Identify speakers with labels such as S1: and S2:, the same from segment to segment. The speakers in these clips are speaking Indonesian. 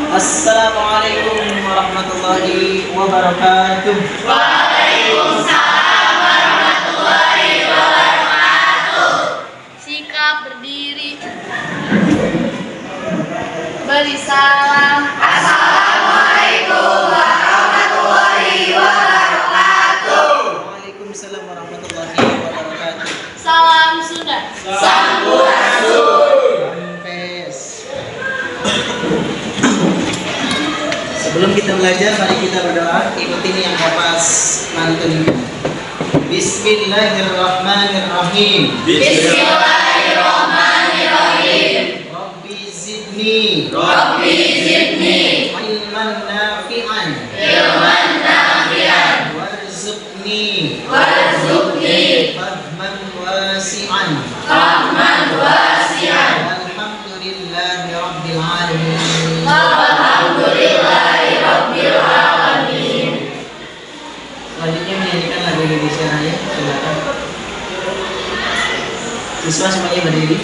S1: Assalamualaikum warahmatullahi wabarakatuh.
S2: Waalaikumsalam warahmatullahi wabarakatuh. Sikap berdiri. Beri salam. Assalamualaikum warahmatullahi wabarakatuh.
S1: Waalaikumsalam warahmatullahi wabarakatuh.
S2: Salam Sunda.
S1: Sampurasun. Sebelum kita belajar, mari kita berdoa. Ikuti yang Bapak lantunkan. Bismillahirrahmanirrahim.
S2: Bismillahirrahmanirrahim.
S1: Rabbi zidni ilman nafi'an warzuqni fahman wasi'an walhamdulillahi rabbil alamin. Selanjutnya menyanyikan lagu Indonesia Raya. Silakan. Siswa semuanya berdiri.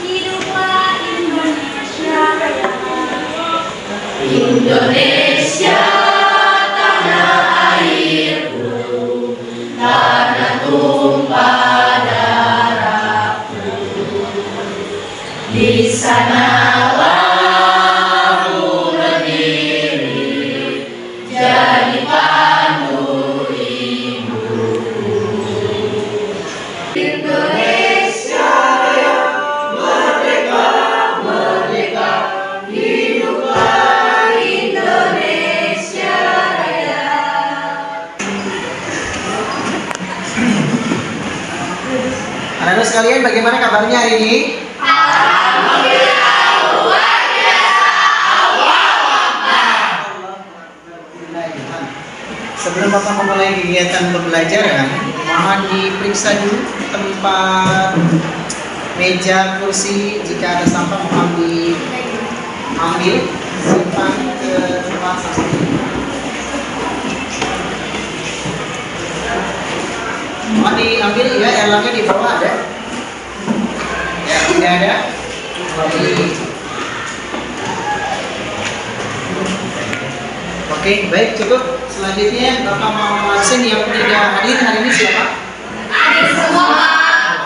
S2: Hiduplah Indonesia Raya. Indonesia tanah airku, tanah tumpah darahku. Di sanalah aku berdiri, jadi pandu ibuku. Indonesia Raya, merdeka, merdeka, hiduplah Indonesia Raya.
S1: Anak-anak sekalian, bagaimana kabarnya hari ini? Sebelum Bapak memulai kegiatan pembelajaran, mohon diperiksa dulu tempat meja, kursi. Jika ada sampah mohon diambil, simpan ke tempat semestinya. Mohon diambil ya, elangnya di bawah ada. Ya, tidak ada. Oke, baik, cukup. Selanjutnya Bapak mau absen yang tidak hadir hari ini siapa?
S2: Hadir semua.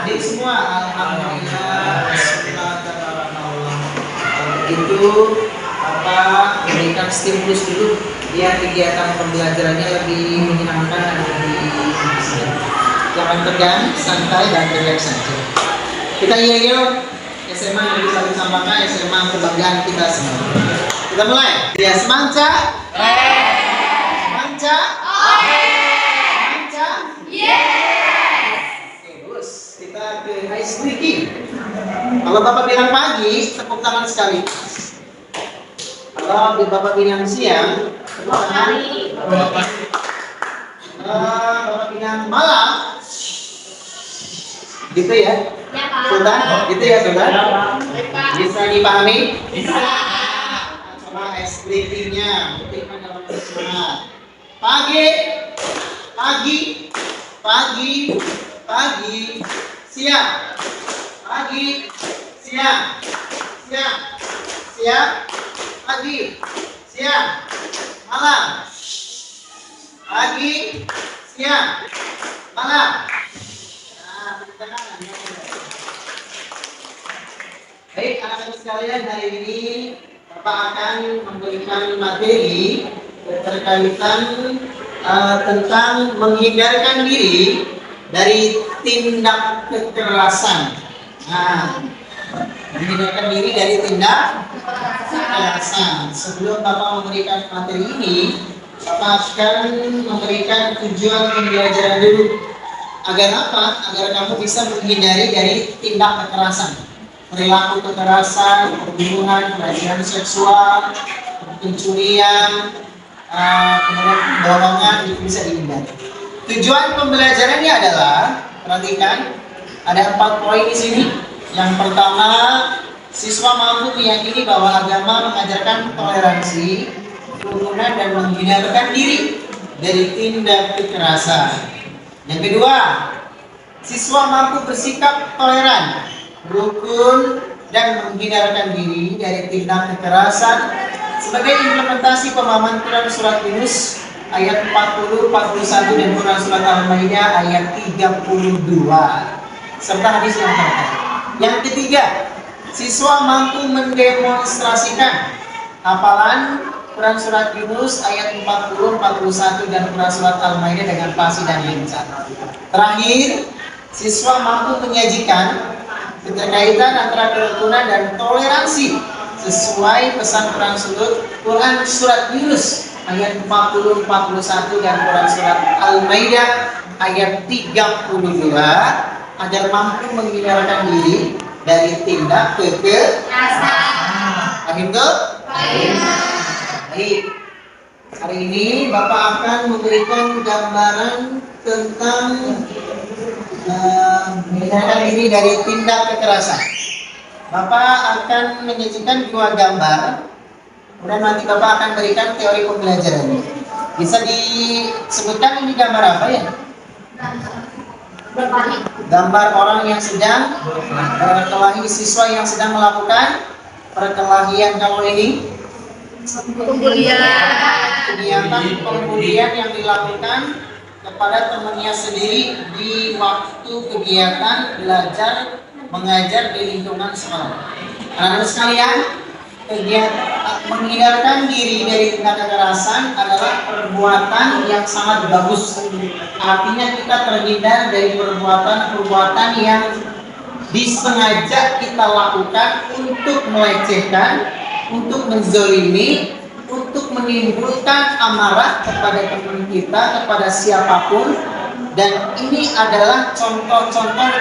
S1: Hadir semua. Alhamdulillah. Bismillahirrahmanirrahim. Kalau begitu Bapak berikan stimulus dulu biar kegiatan pembelajarannya lebih menyenangkan dan lebih asik. Jangan tegang, santai dan relax saja. Kita yel SMA yang bisa disampaikan, SMA kebanggaan kita semua. Kita mulai. Ya, semangat. Manca? Manca?
S2: Yes.
S1: Oke, terus kita ke ice breaking. Kalau Bapak bilang pagi, tepuk tangan sekali. Kalau Bapak bilang siang, tepuk tangan. Bapak bilang malam, gitu ya?
S2: Ya, Pak.
S1: Sultan, gitu ya Sultan?
S2: Pak.
S1: Bisa dipahami?
S2: Bisa.
S1: Coba ice breakingnya, buktikan dalam semangat. Pagi, pagi, pagi, pagi, siang, pagi, siang, siang, siang, pagi, siang, malam, pagi, siang, malam. Nah, baik, anak-anak sekalian, hari ini Bapak akan memberikan materi berkaitan tentang menghindarkan diri dari tindak kekerasan. Nah, menghindarkan diri dari tindak kekerasan. Sebelum Bapak memberikan materi ini, Bapak akan memberikan tujuan pembelajaran dulu. Agar apa? Agar kamu bisa menghindari dari tindak kekerasan, perilaku kekerasan, pembunuhan, pelecehan seksual, pencurian, kemudian pembohongan, itu bisa dihindari. Tujuan pembelajarannya adalah, perhatikan, ada 4 poin di sini. Yang pertama, siswa mampu meyakini bahwa agama mengajarkan toleransi, kerukunan, dan menghindarkan diri dari tindak kekerasan. Yang kedua, siswa mampu bersikap toleran rukun, dan menghindarkan diri dari tindak kekerasan sebagai implementasi pemahaman Quran Surat Yunus ayat 40, 41 dan Quran Surat Al-Maidah ayat 32 serta hadis yang terkait. Yang ketiga, siswa mampu mendemonstrasikan hafalan Quran Surat Yunus ayat 40, 41 dan Quran Surat Al-Maidah dengan fasih dan lincah. Terakhir, siswa mampu menyajikan keterkaitan antara kerukunan dan toleransi sesuai pesan Quran Surat Yunus ayat 40, 41 dan Quran Surat Al-Maidah ayat 32 agar mampu menghindarkan diri dari tindak kekerasan. Paham tuh? Baik. Hari ini Bapak akan memberikan gambaran tentang menghindarkan diri dari tindak kekerasan. Bapak akan menyajikan 2 gambar. Kemudian nanti Bapak akan berikan teori pembelajarannya. Bisa disebutkan ini gambar apa ya? Gambar orang yang sedang berkelahi, siswa yang sedang melakukan perkelahian. Kalau ini kemudian yang dilakukan kepada temannya sendiri di waktu kegiatan belajar mengajar di lingkungan sekolah. Anak-anak sekalian, menghindarkan diri dari tindak kekerasan adalah perbuatan yang sangat bagus. Artinya kita terhindar dari perbuatan-perbuatan yang disengaja kita lakukan untuk melecehkan, untuk menzolimi, untuk menimbulkan amarah kepada teman kita, kepada siapapun. Dan ini adalah contoh-contoh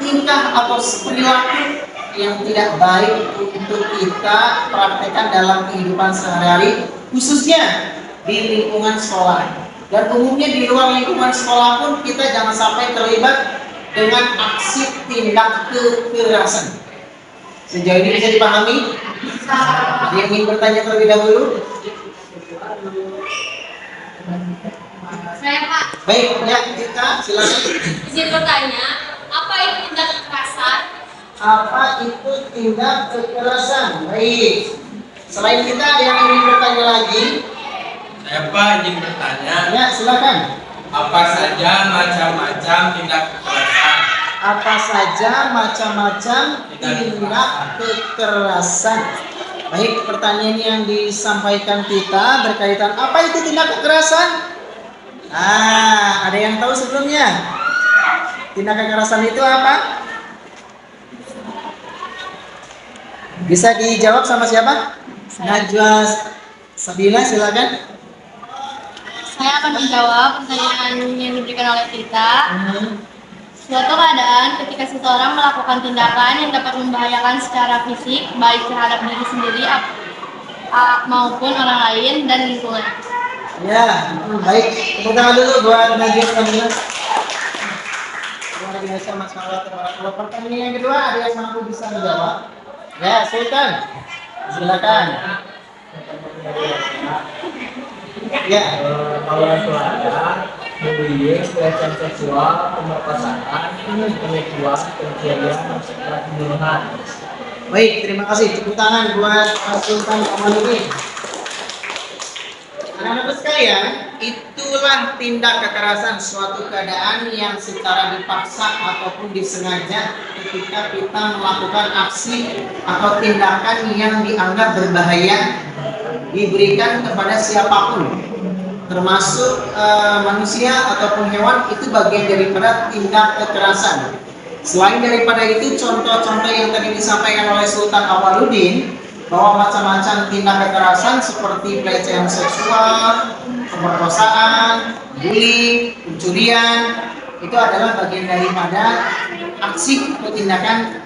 S1: tingkah atau perilaku yang tidak baik untuk kita praktekkan dalam kehidupan sehari-hari, khususnya di lingkungan sekolah. Dan umumnya di luar lingkungan sekolah pun kita jangan sampai terlibat dengan aksi tindak kekerasan. Sejauh ini bisa dipahami? Ada yang ingin bertanya terlebih dahulu?
S2: Saya Pak.
S1: Baik, ya kita silakan.
S2: Izin bertanya, apa itu tindak kekerasan?
S1: Apa itu tindak kekerasan? Baik. Selain kita ada yang ingin bertanya lagi?
S3: Saya Pak izin bertanya.
S1: Ya, silakan.
S3: Apa saja macam-macam tindak kekerasan?
S1: Apa saja macam-macam tindak kekerasan? Baik, pertanyaan yang disampaikan kita berkaitan apa itu tindak kekerasan? Ada yang tahu sebelumnya? Tindak kekerasan itu apa? Bisa dijawab sama siapa? Najwa Sabila, silakan.
S4: Saya akan menjawab pertanyaan yang diberikan oleh kita. Suatu keadaan ketika seseorang melakukan tindakan yang dapat membahayakan secara fisik, baik terhadap diri sendiri maupun orang lain dan lingkungan.
S1: Ya, baik. Tepuk tangan dulu buat Najwa Sabila. Luar biasa, Mas Kawat. Kalau pertanyaan yang kedua, ada yang mampu bisa menjawab? Ya, Sultan. Silakan. Ya.
S5: Kalau itu ada membeli pelecehan seksual, pemerkosaan, penipuan, penjajah, serta pembunuhan.
S1: Baik, terima kasih. Tepuk tangan buat Mas Sultan Kamaluddin. Anak-anak sekalian, itulah tindak kekerasan, suatu keadaan yang secara dipaksa ataupun disengaja ketika kita melakukan aksi atau tindakan yang dianggap berbahaya diberikan kepada siapapun, termasuk manusia ataupun hewan. Itu bagian daripada tindak kekerasan. Selain daripada itu, contoh-contoh yang tadi disampaikan oleh Sultan Awaludin bahwa macam-macam tindak kekerasan seperti pelecehan seksual, pemerkosaan, bullying, pencurian, itu adalah bagian daripada aksi atau tindakan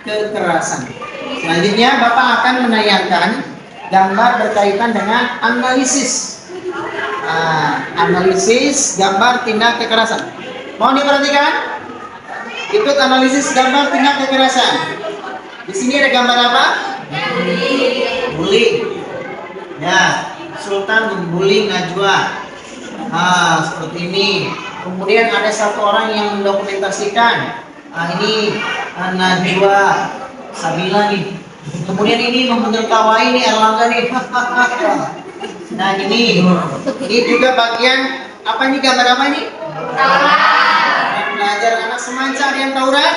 S1: kekerasan. Selanjutnya Bapak akan menayangkan gambar berkaitan dengan analisis. Analisis gambar tindak kekerasan. Mohon diperhatikan. Ikut analisis gambar tindak kekerasan. Di sini ada gambar apa? Bullying. Ya, Sultan membully Najwa. Seperti ini. Kemudian ada satu orang yang mendokumentasikan Ini Najwa Sabila nih. Kemudian ini menertawai nih Erlangga nih. Nah ini juga bagian apa nih, gambar apa nih? Belajar anak semansa, ada yang Taurat?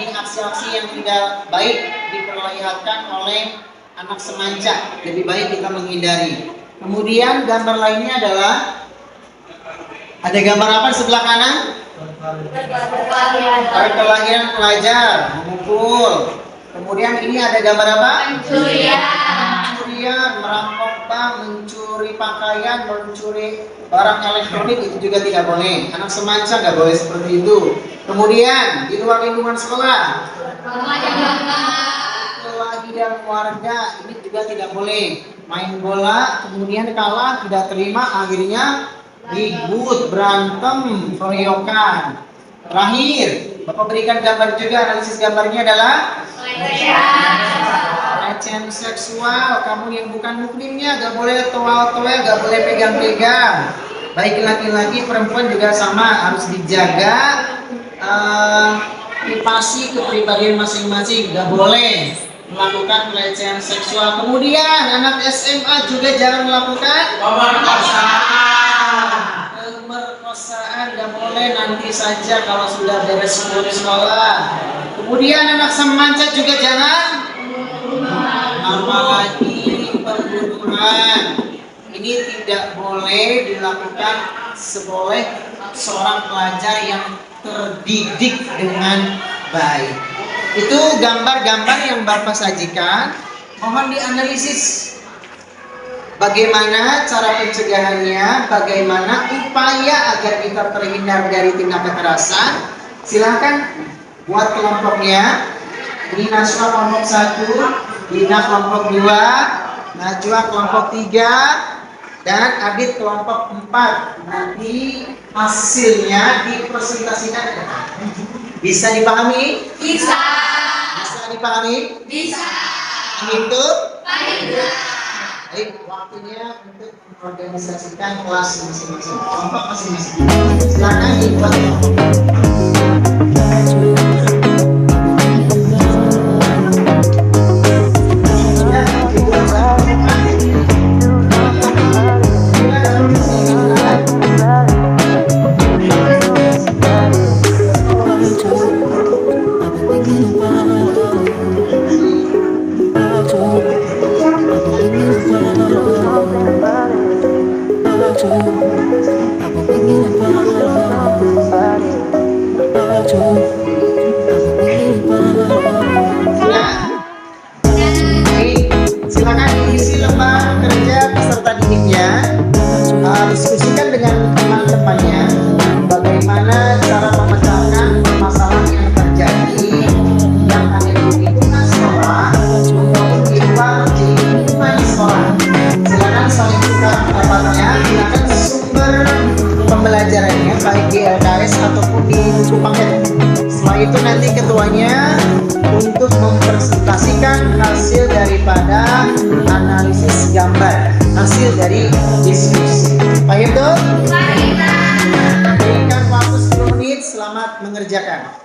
S1: Ini aksi-aksi yang tidak baik diperlihatkan oleh anak semansa. Lebih baik kita menghindari. Kemudian gambar lainnya adalah ada gambar apa di sebelah kanan? Hari kelahiran pelajar, memukul. Kemudian ini ada gambar apa? Pencurian, merampok bank, mencuri pakaian, mencuri barang elektronik, itu juga tidak boleh. Anak semansa nggak boleh seperti itu. Kemudian di luar lingkungan sekolah, kelahiran warga, ini juga tidak boleh. Main bola, kemudian kalah, tidak terima, akhirnya ribut, berantem, keroyokan. Terakhir, Bapak berikan gambar juga, analisis gambarnya adalah pelecehan seksual. Kamu yang bukan muslimnya gak boleh toel-toel, gak boleh pegang-pegang. Baik laki-laki, perempuan juga sama, harus dijaga privasi kepribadian masing-masing, gak boleh melakukan pelecehan seksual. Kemudian anak SMA juga jangan melakukan pemerkosaan, gak boleh, nanti saja kalau sudah beres sekolah. Kemudian anak semansa juga jangan, apalagi pembunuhan. Ini tidak boleh dilakukan oleh seorang pelajar yang terdidik dengan baik. Itu gambar-gambar yang Bapak sajikan. Mohon dianalisis bagaimana cara pencegahannya, bagaimana upaya agar kita terhindar dari tindak kekerasan. Silahkan buat kelompoknya. Ini Naswa kelompok 1, Dina kelompok 2, Najwa kelompok 3, dan Adit kelompok 4. Nanti hasilnya dipresentasikan. Bisa dipahami? Bisa. Bisa dipahami? Bisa. Itu? Baik, waktunya untuk mengorganisasikan kelas masing-masing, kelompok masing-masing. Silakan dibuat kelompok. Silakan isi lembar kerja peserta didiknya. Diskusikan dengan teman-temannya bagaimana cara memecahkan permasalahan yang terjadi yang ada di lingkungan sekolah maupun di luar di lingkungan sekolah. Silakan saling tukar pendapatnya, silakan sumber pembelajarannya baik di LKS ataupun di buku paket. Setelah itu nanti ketuanya untuk mempresentasikan hasil daripada analisis gambar, hasil dari diskusi. Paham tuh? Berikan waktu 10 menit, selamat mengerjakan.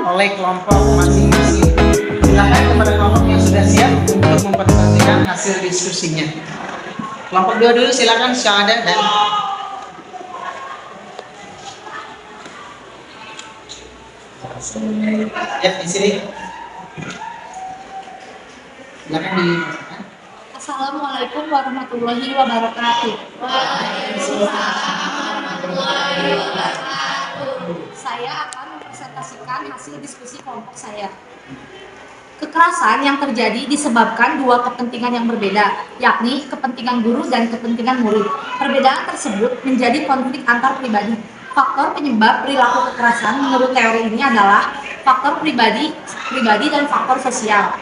S1: Oleh kelompok masing-masing. Silakan kepada kelompok yang sudah siap untuk mempresentasikan hasil diskusinya. Kelompok 2 dulu, silakan Syahada dan Ya, di sini. Silakan dimasukkan.
S4: Assalamualaikum warahmatullahi wabarakatuh. Saya akan mempresentasikan hasil diskusi kelompok saya. Kekerasan yang terjadi disebabkan dua kepentingan yang berbeda, yakni kepentingan guru dan kepentingan murid. Perbedaan tersebut menjadi konflik antar pribadi. Faktor penyebab perilaku kekerasan menurut teori ini adalah faktor pribadi dan faktor sosial.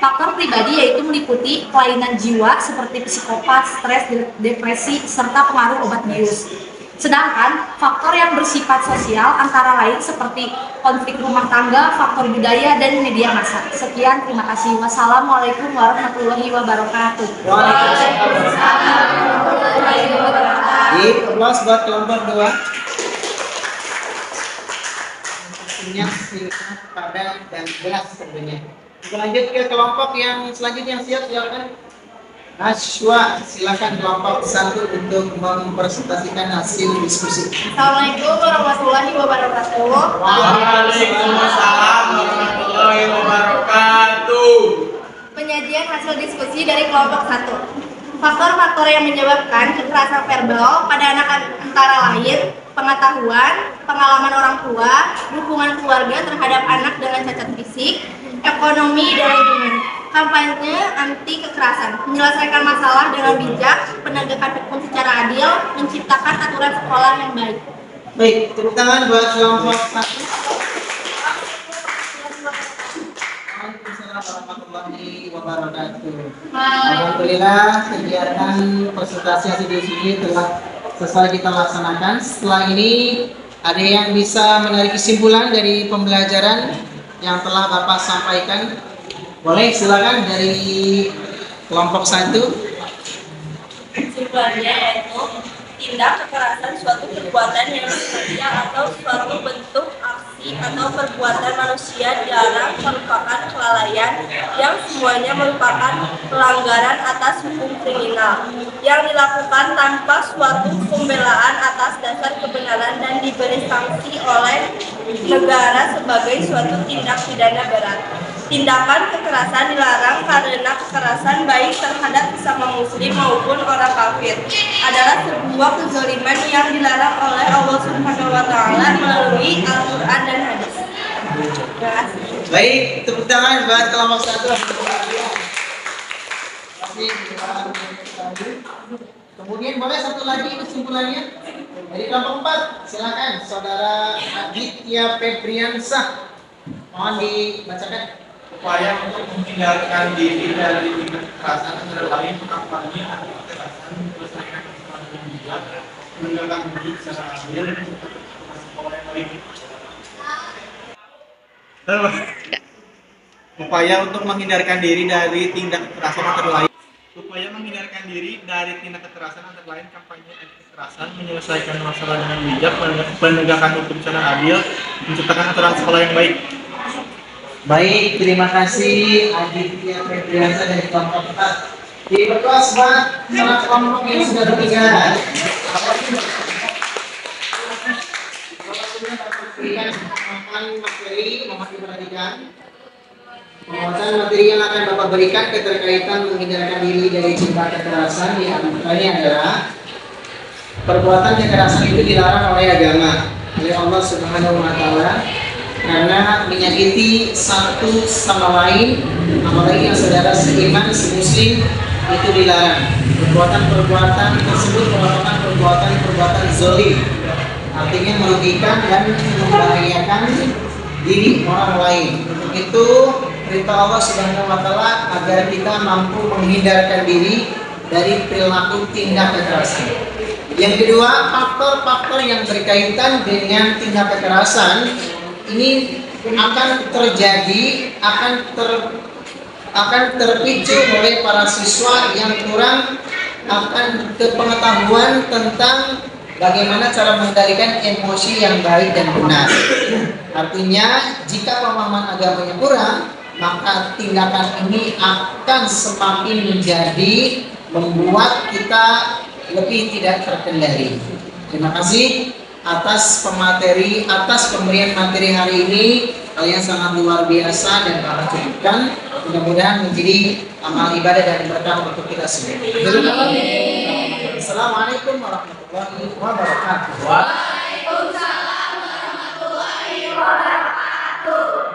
S4: Faktor pribadi yaitu meliputi kelainan jiwa seperti psikopat, stres, depresi, serta pengaruh obat bius. Sedangkan faktor yang bersifat sosial antara lain seperti konflik rumah tangga, faktor budaya, dan media massa. Sekian, terima kasih. Wassalamualaikum warahmatullahi wabarakatuh.
S1: Waalaikumsalam warahmatullahi wabarakatuh. Di kelas buat kelompok 2. Punya silakan pada dan belas tentunya. Kita lanjut ke kelompok yang selanjutnya, siap, silakan. Nashwa, silakan kelompok 1 untuk mempresentasikan hasil diskusi.
S4: Assalamualaikum warahmatullahi wabarakatuh.
S3: Waalaikumsalam warahmatullahi wabarakatuh.
S4: Penyajian hasil diskusi dari kelompok 1. Faktor-faktor yang menyebabkan kekerasan verbal pada anak antara lain pengetahuan, pengalaman orang tua, dukungan keluarga terhadap anak dengan cacat fisik, ekonomi, dan lingkungan. Kampanye anti kekerasan, menyelesaikan masalah dengan bijak, penegakan hukum secara adil, menciptakan aturan sekolah yang baik.
S1: Baik, tepuk tangan buat kelompok 1. Waalaikumsalam warahmatullahi wabarakatuh. Alhamdulillah, kegiatan presentasi hasil diskusi telah selesai kita laksanakan. Setelah ini, ada yang bisa menarik kesimpulan dari pembelajaran yang telah Bapak sampaikan? Boleh, silakan dari kelompok 1.
S6: Kesimpulannya yaitu tindak kekerasan suatu perbuatan yang sengaja atau suatu bentuk aksi atau perbuatan manusia dilarang merupakan kelalaian yang semuanya merupakan pelanggaran atas hukum kriminal yang dilakukan tanpa suatu pembelaan atas dasar kebenaran dan diberi sanksi oleh negara sebagai suatu tindak pidana berat. Tindakan kekerasan dilarang karena kekerasan baik terhadap sesama muslim maupun orang kafir adalah sebuah kezaliman yang dilarang oleh Allah Subhanahu wa taala melalui Al-Qur'an dan hadis. Terima kasih.
S1: Baik, tepuk tangan buat kelompok 1. Kemudian boleh satu lagi kesimpulannya dari kelompok 4. Silakan Saudara Aditya Febriansah. Mohon dibacakan.
S3: Upaya untuk menghindarkan diri dari tindak kekerasan antara lain kampanye anti kekerasan, menyelesaikan masalah dengan bijak, menegakkan hukum secara adil, sekolah yang baik. Upaya untuk menghindarkan diri dari tindak kekerasan antara lain. Upaya menghindarkan diri dari tindak kekerasan antara lain kampanye anti kekerasan, menyelesaikan masalah dengan bijak, menegakkan hukum secara adil, menciptakan aturan sekolah yang baik.
S1: Baik, terima kasih Aditya Febriansah dari kelompok 4. Diperluas buat para kelompok yang sudah bertiga. Mohon diperhatikan. Penguatan materi yang akan Bapak berikan keterkaitan menghindarkan diri dari tindak kekerasan di antaranya adalah perbuatan kekerasan itu dilarang oleh agama, oleh Allah Subhanahu wa taala, karena menyakiti satu sama lain, apalagi yang saudara seiman, semuslim, itu dilarang. Perbuatan-perbuatan tersebut merupakan perbuatan zalim, artinya merugikan dan membahayakan diri orang lain. Untuk itu perintah Allah Subhanahu wa taala agar kita mampu menghindarkan diri dari perilaku tindak kekerasan. Yang kedua, faktor-faktor yang berkaitan dengan tindak kekerasan ini akan terjadi, akan terpicu oleh para siswa yang kurang akan pengetahuan tentang bagaimana cara mengendalikan emosi yang baik dan benar. Artinya, jika pemahaman agamanya kurang, maka tindakan ini akan semakin membuat kita lebih tidak terkendali. Terima kasih. atas pemberian materi hari ini. Kalian sangat luar biasa dan kalian cukupkan. Mudah-mudahan menjadi amal ibadah dan berkah untuk kita semua. Assalamualaikum warahmatullahi wabarakatuh.
S2: Waalaikumsalam warahmatullahi wabarakatuh.